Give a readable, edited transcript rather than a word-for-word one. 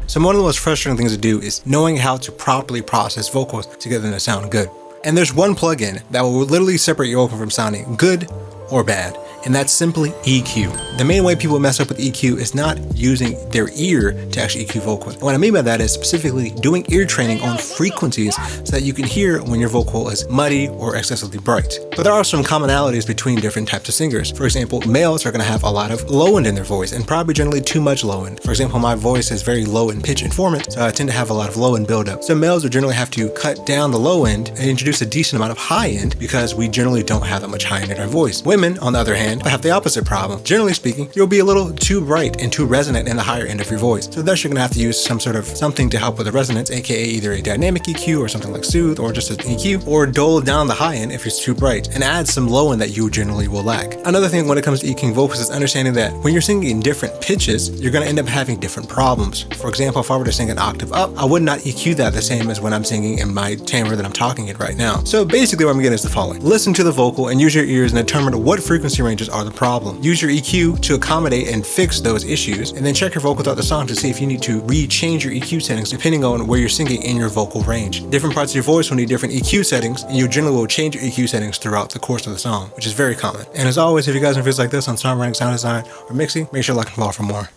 So one of the most frustrating things to do is knowing how to properly process vocals to get them to sound good. And there's one plugin that will literally separate your vocal from sounding good or bad, and that's simply EQ. The main way people mess up with EQ is not using their ear to actually EQ vocals. And what I mean by that is specifically doing ear training on frequencies so that you can hear when your vocal is muddy or excessively bright. But there are some commonalities between different types of singers. For example, males are going to have a lot of low end in their voice, and probably generally too much low end. For example, my voice is very low in pitch and formant, so I tend to have a lot of low end buildup. So males would generally have to cut down the low end and introduce a decent amount of high end because we generally don't have that much high end in our voice. Women, on the other hand, have the opposite problem. Generally speaking, you'll be a little too bright and too resonant in the higher end of your voice. So thus you're going to have to use something to help with the resonance, aka either a dynamic EQ or something like Soothe, or just an EQ, or dull down the high end if it's too bright and add some low end that you generally will lack. Another thing when it comes to EQing vocals is understanding that when you're singing in different pitches, you're going to end up having different problems. For example, if I were to sing an octave up, I would not EQ that the same as when I'm singing in my timbre that I'm talking in right now. So basically what I'm getting is the following. Listen to the vocal and use your ears and determine what frequency ranges are the problem. Use your EQ to accommodate and fix those issues, and then check your vocal throughout the song to see if you need to re-change your EQ settings depending on where you're singing in your vocal range. Different parts of your voice will need different EQ settings, and you generally will change your EQ settings throughout the course of the song, which is very common. And as always, if you guys have videos like this on songwriting, sound design, or mixing, make sure to like and follow for more.